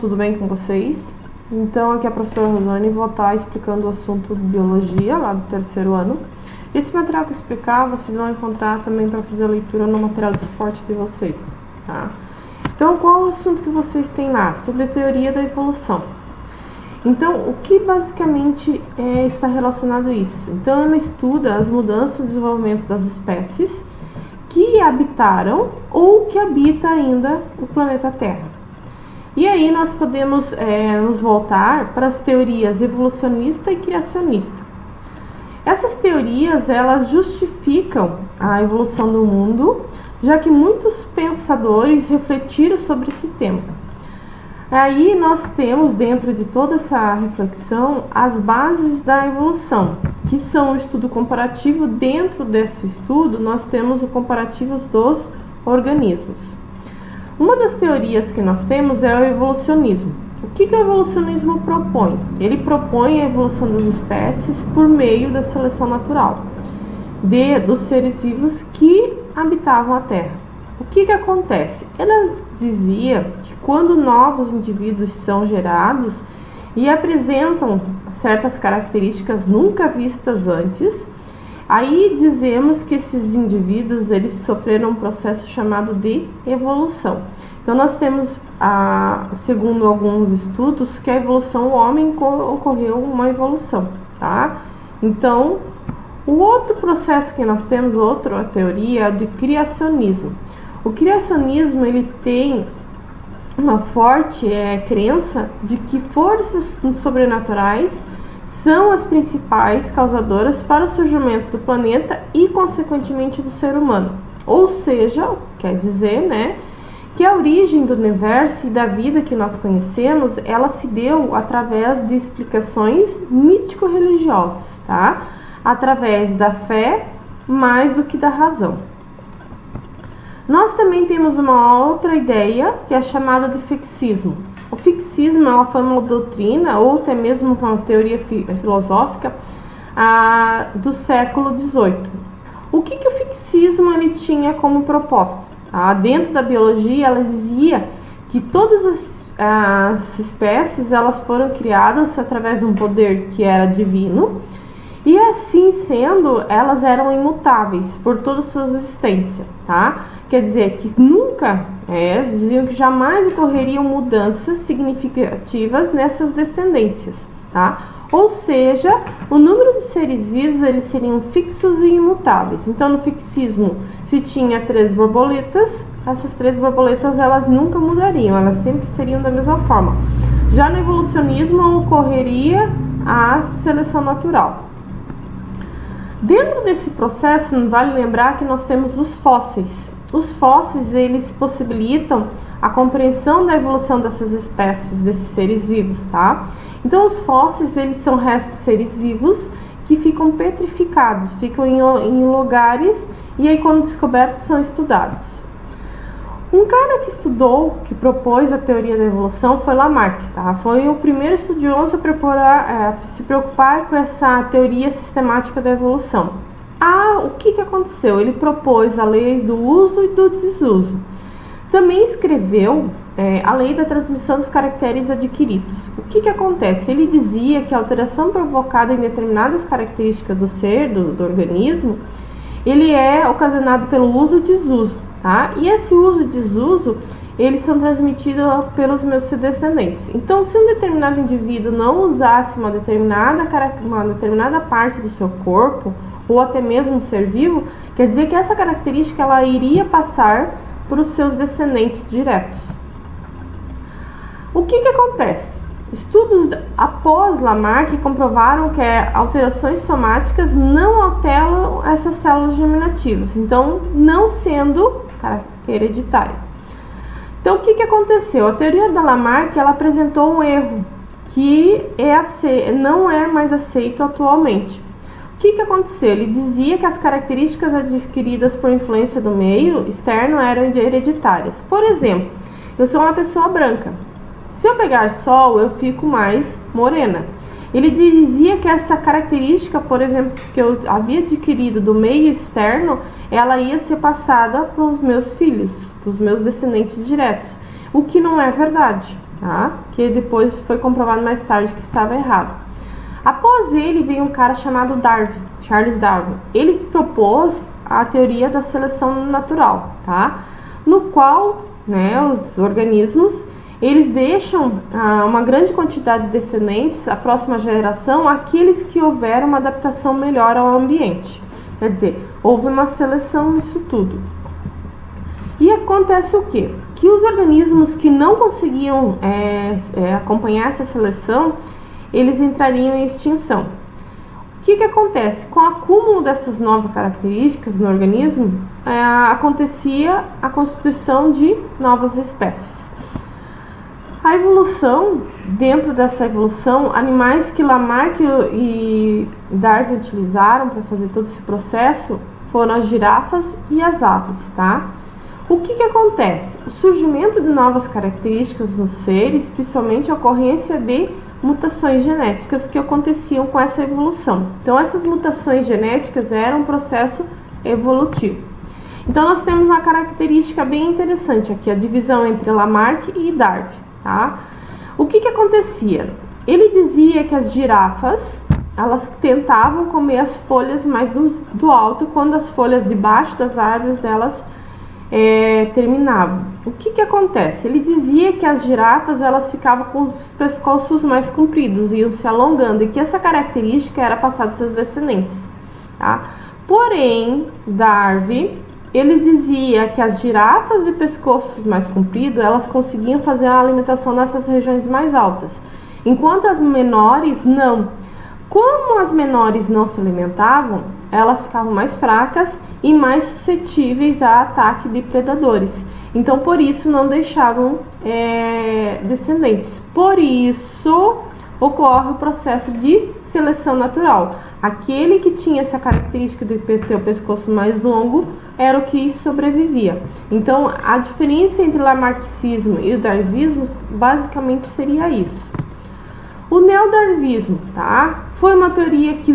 Tudo bem com vocês? Então, aqui é a professora Rosane e vou estar explicando o assunto de biologia, lá do terceiro ano. Esse material que eu explicar, vocês vão encontrar também para fazer a leitura no material de suporte de vocês, tá? Então, qual é o assunto que vocês têm lá? Sobre a teoria da evolução. Então, o que basicamente está relacionado a isso? Então, ela estuda as mudanças e desenvolvimento das espécies que habitaram ou que habita ainda o planeta Terra. E aí nós podemos nos voltar para as teorias evolucionista e criacionista. Essas teorias, elas justificam a evolução do mundo, já que muitos pensadores refletiram sobre esse tema. Aí nós temos, dentro de toda essa reflexão, as bases da evolução, que são o estudo comparativo. Dentro desse estudo, nós temos o comparativo dos organismos. Uma das teorias que nós temos é o evolucionismo. O que o evolucionismo propõe? Ele propõe a evolução das espécies por meio da seleção natural dos seres vivos que habitavam a Terra. O que acontece? Ela dizia que quando novos indivíduos são gerados e apresentam certas características nunca vistas antes, aí dizemos que esses indivíduos eles sofreram um processo chamado de evolução. Então nós temos, segundo alguns estudos, que a evolução do homem ocorreu uma evolução, tá? Então, o outro processo que nós temos, outra teoria, é de criacionismo. O criacionismo ele tem uma forte crença de que forças sobrenaturais são as principais causadoras para o surgimento do planeta e, consequentemente, do ser humano. Ou seja, quer dizer, que a origem do universo e da vida que nós conhecemos, ela se deu através de explicações mítico-religiosas, tá? Através da fé mais do que da razão. Nós também temos uma outra ideia, que é chamada de fixismo. O fixismo ela foi uma doutrina, ou até mesmo uma teoria filosófica do século XVIII. O que o fixismo ele tinha como proposta? Dentro da biologia, ela dizia que todas as espécies elas foram criadas através de um poder que era divino, e assim sendo, elas eram imutáveis por toda a sua existência, tá? Quer dizer que nunca, diziam que jamais ocorreriam mudanças significativas nessas descendências, tá? Ou seja, o número de seres vivos eles seriam fixos e imutáveis. Então, no fixismo, se tinha 3 borboletas, essas 3 borboletas elas nunca mudariam, elas sempre seriam da mesma forma. Já no evolucionismo ocorreria a seleção natural. Dentro desse processo, vale lembrar que nós temos os fósseis. Os fósseis, eles possibilitam a compreensão da evolução dessas espécies, desses seres vivos, tá? Então, os fósseis, eles são restos de seres vivos que ficam petrificados, ficam em lugares e aí, quando descobertos, são estudados. Um cara que propôs a teoria da evolução foi Lamarck, tá? Foi o primeiro estudioso a se preocupar com essa teoria sistemática da evolução. O que aconteceu? Ele propôs a lei do uso e do desuso. Também escreveu a lei da transmissão dos caracteres adquiridos. O que acontece? Ele dizia que a alteração provocada em determinadas características do ser, do organismo, ele é ocasionado pelo uso e desuso, tá? E esse uso e desuso, eles são transmitidos pelos meus descendentes. Então, se um determinado indivíduo não usasse uma determinada parte do seu corpo, ou até mesmo um ser vivo, quer dizer que essa característica ela iria passar para os seus descendentes diretos. O que acontece? Estudos após Lamarck comprovaram que alterações somáticas não alteram essas células germinativas, então não sendo hereditária. Então o que aconteceu? A teoria da Lamarck ela apresentou um erro que não é mais aceito atualmente. O que aconteceu? Ele dizia que as características adquiridas por influência do meio externo eram hereditárias. Por exemplo, eu sou uma pessoa branca. Se eu pegar sol, eu fico mais morena. Ele dizia que essa característica, por exemplo, que eu havia adquirido do meio externo, ela ia ser passada para os meus filhos, para os meus descendentes diretos. O que não é verdade, tá? Que depois foi comprovado mais tarde que estava errado. Após ele veio um cara chamado Darwin, Charles Darwin. Ele propôs a teoria da seleção natural, tá? No qual, né, os organismos eles deixam uma grande quantidade de descendentes, a próxima geração, aqueles que houveram uma adaptação melhor ao ambiente. Quer dizer, houve uma seleção nisso tudo. E acontece o quê? Que os organismos que não conseguiam acompanhar essa seleção, eles entrariam em extinção. O que acontece? Com o acúmulo dessas novas características no organismo, acontecia a constituição de novas espécies. A evolução, dentro dessa evolução, animais que Lamarck e Darwin utilizaram para fazer todo esse processo foram as girafas e as aves, tá? O que acontece? O surgimento de novas características nos seres, principalmente a ocorrência de mutações genéticas que aconteciam com essa evolução. Então, essas mutações genéticas eram um processo evolutivo. Então, nós temos uma característica bem interessante aqui, a divisão entre Lamarck e Darwin. Tá? O que acontecia? Ele dizia que as girafas elas tentavam comer as folhas mais do alto, quando as folhas de baixo das árvores elas terminavam. O que acontece? Ele dizia que as girafas elas ficavam com os pescoços mais compridos, iam se alongando, e que essa característica era passada aos seus descendentes. Tá? Porém, Darwin ele dizia que as girafas de pescoços mais compridos, elas conseguiam fazer a alimentação nessas regiões mais altas, enquanto as menores não. Como as menores não se alimentavam, elas ficavam mais fracas e mais suscetíveis a ataque de predadores. Então, por isso, não deixavam descendentes. Por isso, ocorre o processo de seleção natural. Aquele que tinha essa característica de ter o pescoço mais longo era o que sobrevivia. Então, a diferença entre o lamarckismo e o darwinismo basicamente seria isso. O neodarwinismo, tá? Foi uma teoria que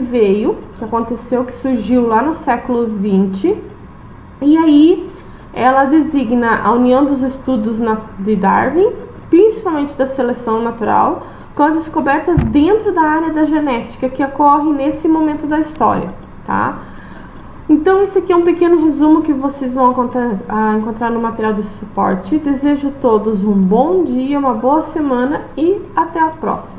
aconteceu, que surgiu lá no século XX, e aí ela designa a união dos estudos de Darwin, principalmente da seleção natural, com as descobertas dentro da área da genética que ocorre nesse momento da história, tá? Então, esse aqui é um pequeno resumo que vocês vão encontrar no material de suporte. Desejo a todos um bom dia, uma boa semana e até a próxima.